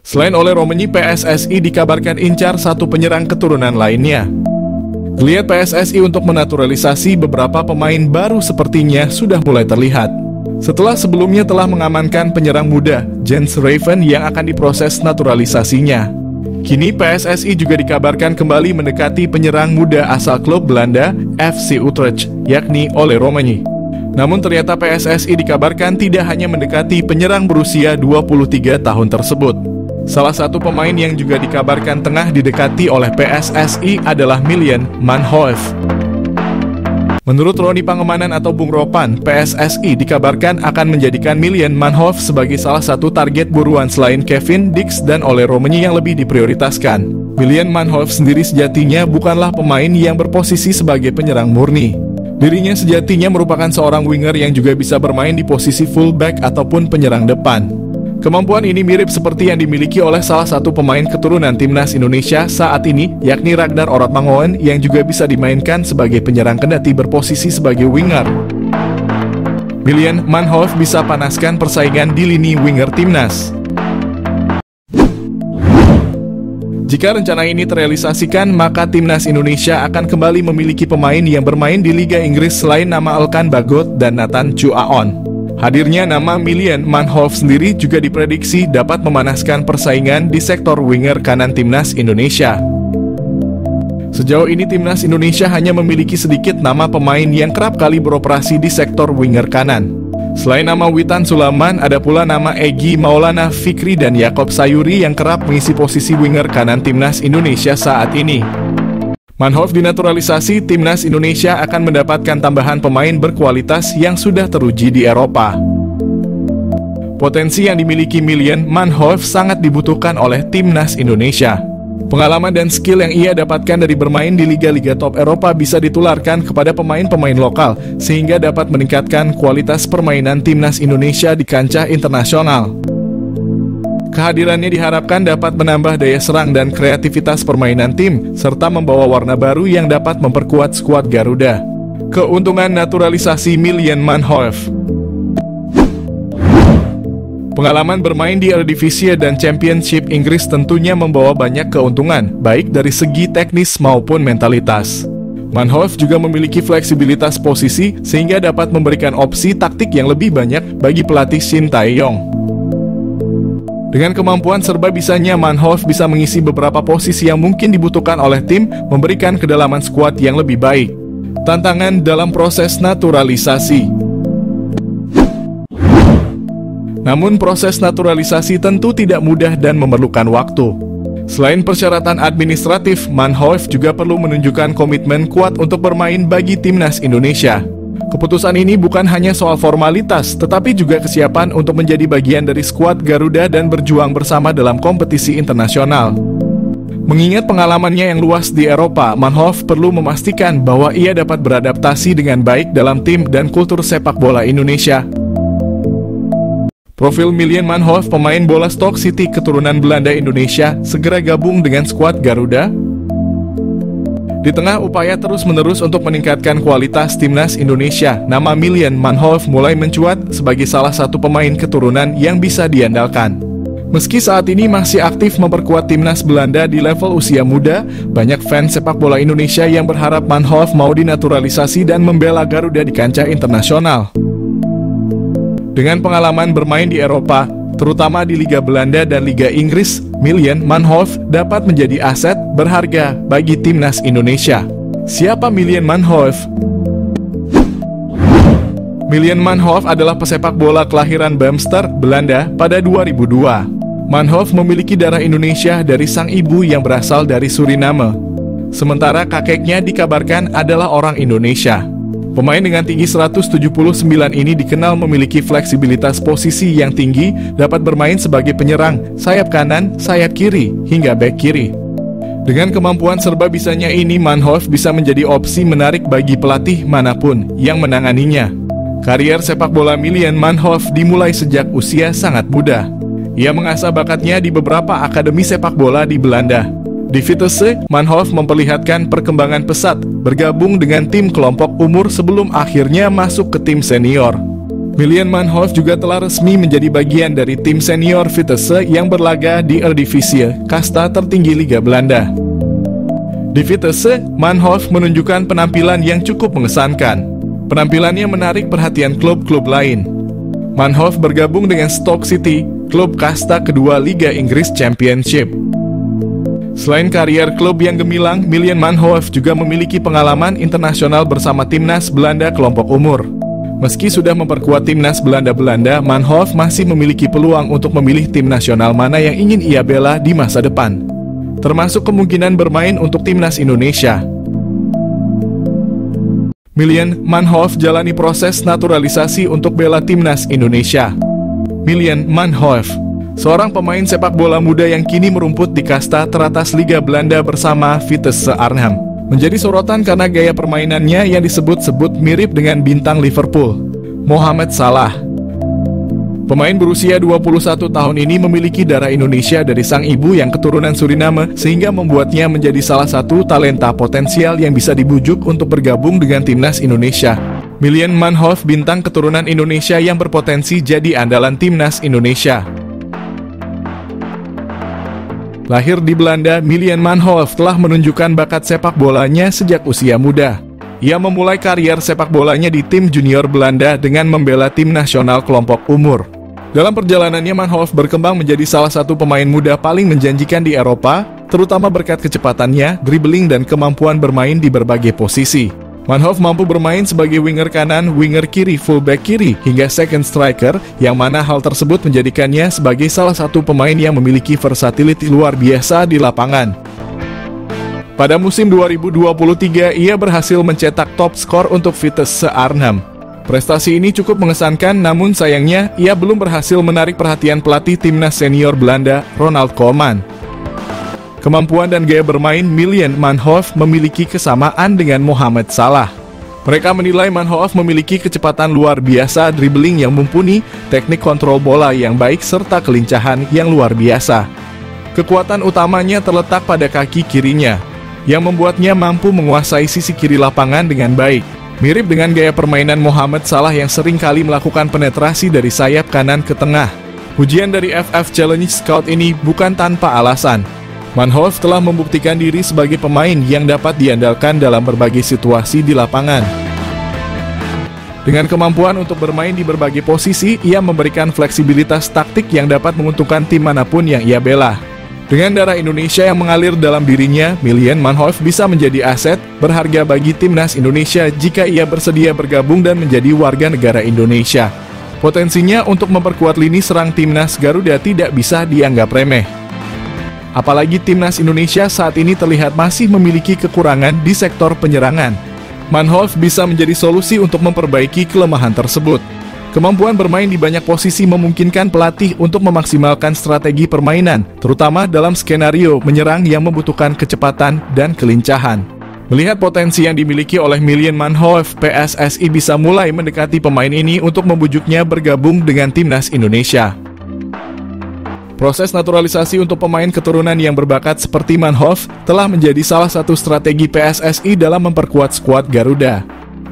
Selain Ole Romanyi, PSSI dikabarkan incar satu penyerang keturunan lainnya. Geliat PSSI untuk menaturalisasi beberapa pemain baru sepertinya sudah mulai terlihat. Setelah sebelumnya telah mengamankan penyerang muda, Jens Raven, yang akan diproses naturalisasinya. Kini PSSI juga dikabarkan kembali mendekati penyerang muda asal klub Belanda, FC Utrecht, yakni Ole Romanyi. Namun ternyata PSSI dikabarkan tidak hanya mendekati penyerang berusia 23 tahun tersebut. Salah satu pemain yang juga dikabarkan tengah didekati oleh PSSI adalah Milan Manhoef. Menurut Roni Pangemanan atau Bung Ropan, PSSI dikabarkan akan menjadikan Milan Manhoef sebagai salah satu target buruan selain Kevin Dix dan Ole Romanyi yang lebih diprioritaskan. Milan Manhoef sendiri sejatinya bukanlah pemain yang berposisi sebagai penyerang murni. Dirinya sejatinya merupakan seorang winger yang juga bisa bermain di posisi fullback ataupun penyerang depan. Kemampuan ini mirip seperti yang dimiliki oleh salah satu pemain keturunan timnas Indonesia saat ini, yakni Ragnar Orotmangoen, yang juga bisa dimainkan sebagai penyerang kendati berposisi sebagai winger. Milan Manhoef bisa panaskan persaingan di lini winger timnas. Jika rencana ini terrealisasikan, maka timnas Indonesia akan kembali memiliki pemain yang bermain di Liga Inggris selain nama Elkan Bagot dan Nathan Chuaon. Hadirnya nama Milan Manhoef sendiri juga diprediksi dapat memanaskan persaingan di sektor winger kanan timnas Indonesia. Sejauh ini timnas Indonesia hanya memiliki sedikit nama pemain yang kerap kali beroperasi di sektor winger kanan. Selain nama Witan Sulaiman, ada pula nama Egy Maulana Fikri dan Yakob Sayuri yang kerap mengisi posisi winger kanan timnas Indonesia saat ini. Manhoef dinaturalisasi, timnas Indonesia akan mendapatkan tambahan pemain berkualitas yang sudah teruji di Eropa. Potensi yang dimiliki Milan Manhoef sangat dibutuhkan oleh timnas Indonesia. Pengalaman dan skill yang ia dapatkan dari bermain di liga-liga top Eropa bisa ditularkan kepada pemain-pemain lokal, sehingga dapat meningkatkan kualitas permainan timnas Indonesia di kancah internasional. Kehadirannya diharapkan dapat menambah daya serang dan kreativitas permainan tim, serta membawa warna baru yang dapat memperkuat skuad Garuda. Keuntungan naturalisasi Milan Manhoef. Pengalaman bermain di Eredivisie dan Championship Inggris tentunya membawa banyak keuntungan, baik dari segi teknis maupun mentalitas. Manhoef juga memiliki fleksibilitas posisi, sehingga dapat memberikan opsi taktik yang lebih banyak bagi pelatih Shin Tae-yong. Dengan kemampuan serba bisanya, Manhoef bisa mengisi beberapa posisi yang mungkin dibutuhkan oleh tim, memberikan kedalaman skuad yang lebih baik. Tantangan dalam proses naturalisasi. Namun proses naturalisasi tentu tidak mudah dan memerlukan waktu. Selain persyaratan administratif, Manhoef juga perlu menunjukkan komitmen kuat untuk bermain bagi timnas Indonesia. Keputusan ini bukan hanya soal formalitas, tetapi juga kesiapan untuk menjadi bagian dari skuad Garuda dan berjuang bersama dalam kompetisi internasional. Mengingat pengalamannya yang luas di Eropa, Manhoef perlu memastikan bahwa ia dapat beradaptasi dengan baik dalam tim dan kultur sepak bola Indonesia. Profil Milan Manhoef, pemain bola Stoke City keturunan Belanda Indonesia, segera gabung dengan skuad Garuda. Di tengah upaya terus-menerus untuk meningkatkan kualitas timnas Indonesia, nama Milan Manhoef mulai mencuat sebagai salah satu pemain keturunan yang bisa diandalkan. Meski saat ini masih aktif memperkuat timnas Belanda di level usia muda, banyak fans sepak bola Indonesia yang berharap Manhoef mau dinaturalisasi dan membela Garuda di kancah internasional. Dengan pengalaman bermain di Eropa, terutama di Liga Belanda dan Liga Inggris, Milan Manhoef dapat menjadi aset berharga bagi timnas Indonesia. Siapa Milan Manhoef? Milan Manhoef adalah pesepak bola kelahiran Bamster, Belanda pada 2002. Manhoef memiliki darah Indonesia dari sang ibu yang berasal dari Suriname. Sementara kakeknya dikabarkan adalah orang Indonesia. Pemain dengan tinggi 179 ini dikenal memiliki fleksibilitas posisi yang tinggi, dapat bermain sebagai penyerang, sayap kanan, sayap kiri, hingga bek kiri. Dengan kemampuan serba bisanya ini, Manhoef bisa menjadi opsi menarik bagi pelatih manapun yang menanganinya. Karier sepak bola Milan Manhoef dimulai sejak usia sangat muda. Ia mengasah bakatnya di beberapa akademi sepak bola di Belanda. Di Vitesse, Manhoef memperlihatkan perkembangan pesat, bergabung dengan tim kelompok umur sebelum akhirnya masuk ke tim senior. Milian Manhoef juga telah resmi menjadi bagian dari tim senior Vitesse yang berlaga di Eredivisie, kasta tertinggi Liga Belanda. Di Vitesse, Manhoef menunjukkan penampilan yang cukup mengesankan. Penampilannya menarik perhatian klub-klub lain. Manhoef bergabung dengan Stoke City, klub kasta kedua Liga Inggris Championship. Selain karier klub yang gemilang, Milian Manhoef juga memiliki pengalaman internasional bersama timnas Belanda kelompok umur. Meski sudah memperkuat timnas Belanda, Manhoef masih memiliki peluang untuk memilih tim nasional mana yang ingin ia bela di masa depan, termasuk kemungkinan bermain untuk timnas Indonesia. Milian Manhoef jalani proses naturalisasi untuk bela timnas Indonesia. Milian Manhoef, seorang pemain sepak bola muda yang kini merumput di kasta teratas Liga Belanda bersama Vitesse Arnhem, menjadi sorotan karena gaya permainannya yang disebut-sebut mirip dengan bintang Liverpool, Mohamed Salah. Pemain berusia 21 tahun ini memiliki darah Indonesia dari sang ibu yang keturunan Suriname, sehingga membuatnya menjadi salah satu talenta potensial yang bisa dibujuk untuk bergabung dengan timnas Indonesia. Milian Manhoef, bintang keturunan Indonesia yang berpotensi jadi andalan timnas Indonesia. Lahir di Belanda, Milian Manhoef telah menunjukkan bakat sepak bolanya sejak usia muda. Ia memulai karier sepak bolanya di tim junior Belanda dengan membela tim nasional kelompok umur. Dalam perjalanannya, Manhoef berkembang menjadi salah satu pemain muda paling menjanjikan di Eropa, terutama berkat kecepatannya, dribbling, dan kemampuan bermain di berbagai posisi. Manhoef mampu bermain sebagai winger kanan, winger kiri, fullback kiri, hingga second striker, yang mana hal tersebut menjadikannya sebagai salah satu pemain yang memiliki versatility luar biasa di lapangan. Pada musim 2023, ia berhasil mencetak top skor untuk Vitesse Arnhem. Prestasi ini cukup mengesankan, namun sayangnya ia belum berhasil menarik perhatian pelatih timnas senior Belanda, Ronald Koeman. Kemampuan dan gaya bermain Milian Manhoef memiliki kesamaan dengan Mohamed Salah. Mereka menilai Manhoef memiliki kecepatan luar biasa, dribbling yang mumpuni, teknik kontrol bola yang baik, serta kelincahan yang luar biasa. Kekuatan utamanya terletak pada kaki kirinya, yang membuatnya mampu menguasai sisi kiri lapangan dengan baik. Mirip dengan gaya permainan Mohamed Salah yang sering kali melakukan penetrasi dari sayap kanan ke tengah. Ujian dari FF Challenge Scout ini bukan tanpa alasan. Manhoef telah membuktikan diri sebagai pemain yang dapat diandalkan dalam berbagai situasi di lapangan. Dengan kemampuan untuk bermain di berbagai posisi, ia memberikan fleksibilitas taktik yang dapat menguntungkan tim manapun yang ia bela. Dengan darah Indonesia yang mengalir dalam dirinya, Milian Manhoef bisa menjadi aset berharga bagi timnas Indonesia jika ia bersedia bergabung dan menjadi warga negara Indonesia. Potensinya untuk memperkuat lini serang timnas Garuda tidak bisa dianggap remeh. Apalagi timnas Indonesia saat ini terlihat masih memiliki kekurangan di sektor penyerangan. Manhoef bisa menjadi solusi untuk memperbaiki kelemahan tersebut. Kemampuan bermain di banyak posisi memungkinkan pelatih untuk memaksimalkan strategi permainan, terutama dalam skenario menyerang yang membutuhkan kecepatan dan kelincahan. Melihat potensi yang dimiliki oleh Milian Manhoef, PSSI bisa mulai mendekati pemain ini untuk membujuknya bergabung dengan timnas Indonesia. Proses naturalisasi untuk pemain keturunan yang berbakat seperti Manhoef telah menjadi salah satu strategi PSSI dalam memperkuat skuad Garuda.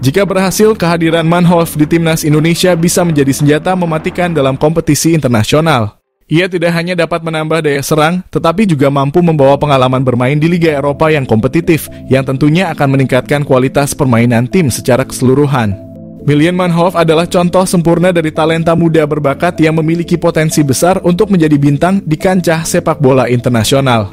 Jika berhasil, kehadiran Manhoef di timnas Indonesia bisa menjadi senjata mematikan dalam kompetisi internasional. Ia tidak hanya dapat menambah daya serang, tetapi juga mampu membawa pengalaman bermain di Liga Eropa yang kompetitif, yang tentunya akan meningkatkan kualitas permainan tim secara keseluruhan. Milian Manhoef adalah contoh sempurna dari talenta muda berbakat yang memiliki potensi besar untuk menjadi bintang di kancah sepak bola internasional.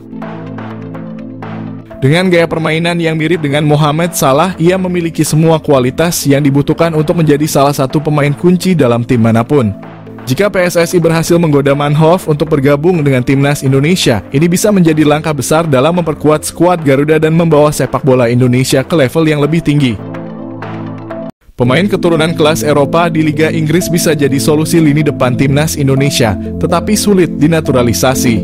Dengan gaya permainan yang mirip dengan Mohamed Salah, ia memiliki semua kualitas yang dibutuhkan untuk menjadi salah satu pemain kunci dalam tim manapun. Jika PSSI berhasil menggoda Manhoef untuk bergabung dengan timnas Indonesia, ini bisa menjadi langkah besar dalam memperkuat skuad Garuda dan membawa sepak bola Indonesia ke level yang lebih tinggi. Pemain keturunan kelas Eropa di Liga Inggris bisa jadi solusi lini depan timnas Indonesia, tetapi sulit dinaturalisasi.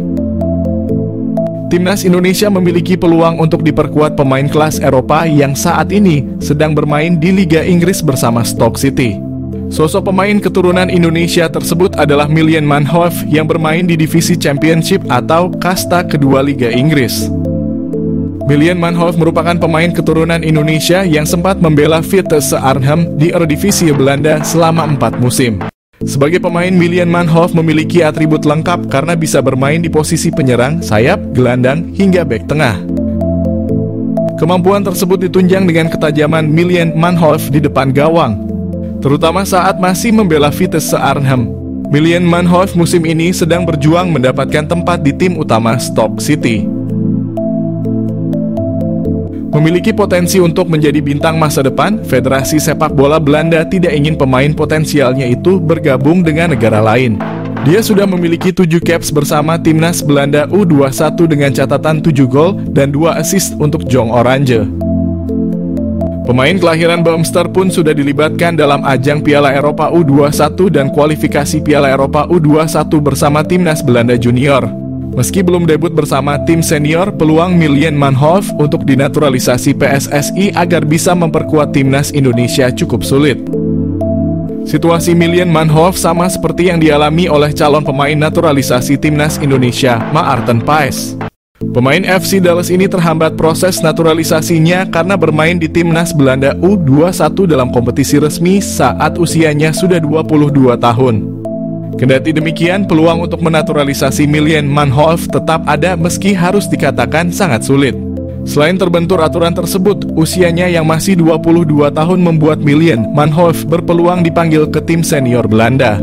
Timnas Indonesia memiliki peluang untuk diperkuat pemain kelas Eropa yang saat ini sedang bermain di Liga Inggris bersama Stoke City. Sosok pemain keturunan Indonesia tersebut adalah Milian Manhoef yang bermain di divisi Championship atau kasta kedua Liga Inggris. Miljan Manhoef merupakan pemain keturunan Indonesia yang sempat membela Vitesse Arnhem di Eredivisie Belanda selama 4 musim. Sebagai pemain, Miljan Manhoef memiliki atribut lengkap karena bisa bermain di posisi penyerang, sayap, gelandang, hingga bek tengah. Kemampuan tersebut ditunjang dengan ketajaman Miljan Manhoef di depan gawang, terutama saat masih membela Vitesse Arnhem. Miljan Manhoef musim ini sedang berjuang mendapatkan tempat di tim utama Stoke City. Memiliki potensi untuk menjadi bintang masa depan, Federasi Sepak Bola Belanda tidak ingin pemain potensialnya itu bergabung dengan negara lain. Dia sudah memiliki 7 caps bersama timnas Belanda U21 dengan catatan 7 gol dan 2 assist untuk Jong Oranje. Pemain kelahiran Beemster pun sudah dilibatkan dalam ajang Piala Eropa U21 dan kualifikasi Piala Eropa U21 bersama timnas Belanda Junior. Meski belum debut bersama tim senior, peluang Miljan Manhoef untuk dinaturalisasi PSSI agar bisa memperkuat timnas Indonesia cukup sulit. Situasi Miljan Manhoef sama seperti yang dialami oleh calon pemain naturalisasi timnas Indonesia, Maarten Paes. Pemain FC Dallas ini terhambat proses naturalisasinya karena bermain di timnas Belanda U21 dalam kompetisi resmi saat usianya sudah 22 tahun. Kendati demikian, peluang untuk menaturalisasi Miljan Manhoef tetap ada meski harus dikatakan sangat sulit. Selain terbentur aturan tersebut, usianya yang masih 22 tahun membuat Miljan Manhoef berpeluang dipanggil ke tim senior Belanda.